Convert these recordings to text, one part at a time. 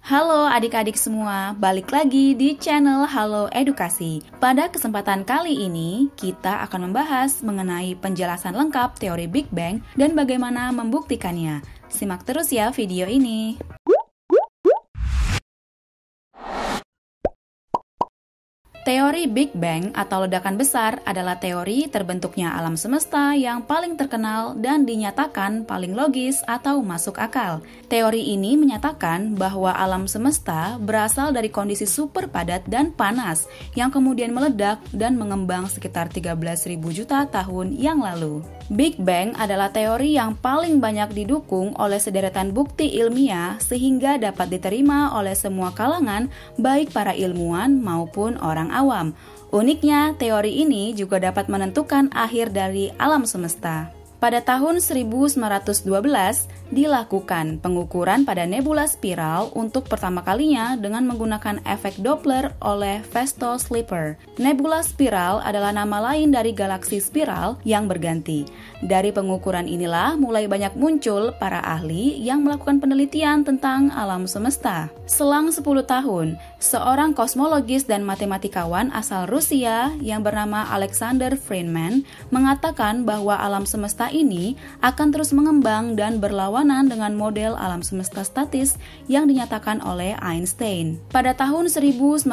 Halo adik-adik semua, balik lagi di channel Halo Edukasi. Pada kesempatan kali ini, kita akan membahas mengenai penjelasan lengkap teori Big Bang dan bagaimana membuktikannya. Simak terus ya video ini. Teori Big Bang atau ledakan besar adalah teori terbentuknya alam semesta yang paling terkenal dan dinyatakan paling logis atau masuk akal. Teori ini menyatakan bahwa alam semesta berasal dari kondisi super padat dan panas yang kemudian meledak dan mengembang sekitar 13.000 juta tahun yang lalu. Big Bang adalah teori yang paling banyak didukung oleh sederetan bukti ilmiah sehingga dapat diterima oleh semua kalangan, baik para ilmuwan maupun orang awam. Uniknya, teori ini juga dapat menentukan akhir dari alam semesta. Pada tahun 1912, dilakukan pengukuran pada nebula spiral untuk pertama kalinya dengan menggunakan efek Doppler oleh Festo Slipher. Nebula spiral adalah nama lain dari galaksi spiral yang berganti. Dari pengukuran inilah mulai banyak muncul para ahli yang melakukan penelitian tentang alam semesta. Selang 10 tahun, seorang kosmologis dan matematikawan asal Rusia yang bernama Alexander Friedman mengatakan bahwa alam semesta ini akan terus mengembang dan berlawanan dengan model alam semesta statis yang dinyatakan oleh Einstein. Pada tahun 1924,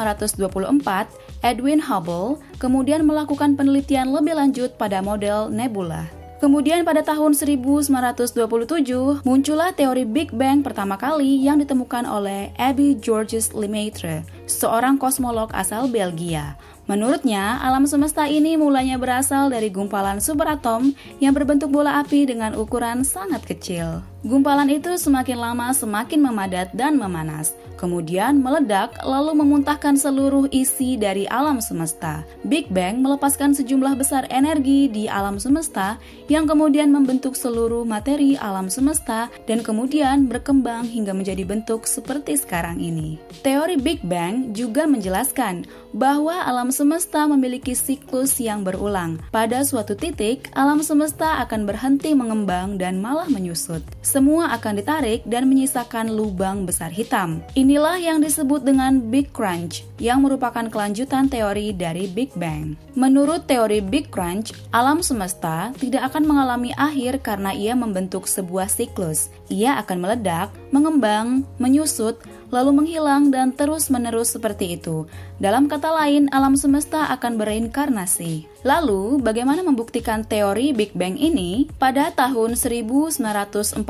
Edwin Hubble kemudian melakukan penelitian lebih lanjut pada model nebula. Kemudian pada tahun 1927, muncullah teori Big Bang pertama kali yang ditemukan oleh Abbe Georges Lemaitre, seorang kosmolog asal Belgia. Menurutnya, alam semesta ini mulanya berasal dari gumpalan superatom yang berbentuk bola api dengan ukuran sangat kecil. Gumpalan itu semakin lama semakin memadat dan memanas, kemudian meledak lalu memuntahkan seluruh isi dari alam semesta. Big Bang melepaskan sejumlah besar energi di alam semesta yang kemudian membentuk seluruh materi alam semesta dan kemudian berkembang hingga menjadi bentuk seperti sekarang ini. Teori Big Bang juga menjelaskan bahwa alam semesta memiliki siklus yang berulang. Pada suatu titik, alam semesta akan berhenti mengembang dan malah menyusut. Semua akan ditarik dan menyisakan lubang besar hitam. Inilah yang disebut dengan Big Crunch, yang merupakan kelanjutan teori dari Big Bang. Menurut teori Big Crunch, alam semesta tidak akan mengalami akhir karena ia membentuk sebuah siklus. Ia akan meledak, mengembang, menyusut, lalu menghilang dan terus-menerus seperti itu. Dalam kata lain, alam semesta akan bereinkarnasi. Lalu, bagaimana membuktikan teori Big Bang ini? Pada tahun 1948,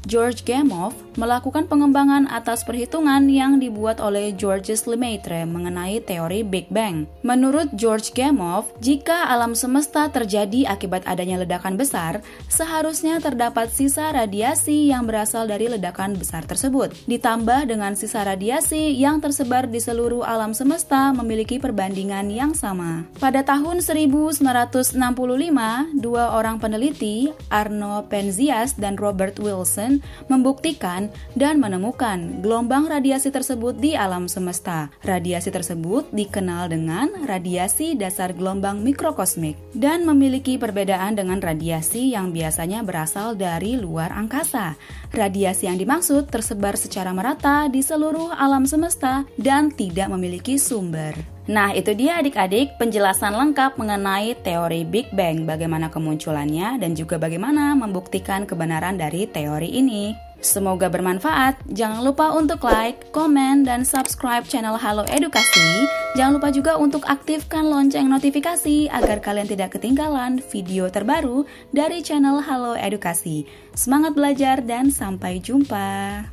George Gamow melakukan pengembangan atas perhitungan yang dibuat oleh Georges Lemaitre mengenai teori Big Bang. Menurut George Gamow, jika alam semesta terjadi akibat adanya ledakan besar, seharusnya terdapat sisa radiasi yang berasal dari ledakan besar tersebut. Ditambah dengan sisa radiasi yang tersebar di seluruh alam semesta memiliki perbandingan yang sama. Pada tahun 1965, dua orang peneliti, Arno Penzias dan Robert Wilson, membuktikan dan menemukan gelombang radiasi tersebut di alam semesta. Radiasi tersebut dikenal dengan radiasi dasar gelombang mikrokosmik dan memiliki perbedaan dengan radiasi yang biasanya berasal dari luar angkasa. Radiasi yang dimaksud tersebar secara merata di seluruh alam semesta dan tidak memiliki sumber. Nah, itu dia adik-adik penjelasan lengkap mengenai teori Big Bang, bagaimana kemunculannya dan juga bagaimana membuktikan kebenaran dari teori ini. Semoga bermanfaat. Jangan lupa untuk like, komen, dan subscribe channel Halo Edukasi. Jangan lupa juga untuk aktifkan lonceng notifikasi agar kalian tidak ketinggalan video terbaru dari channel Halo Edukasi. Semangat belajar dan sampai jumpa.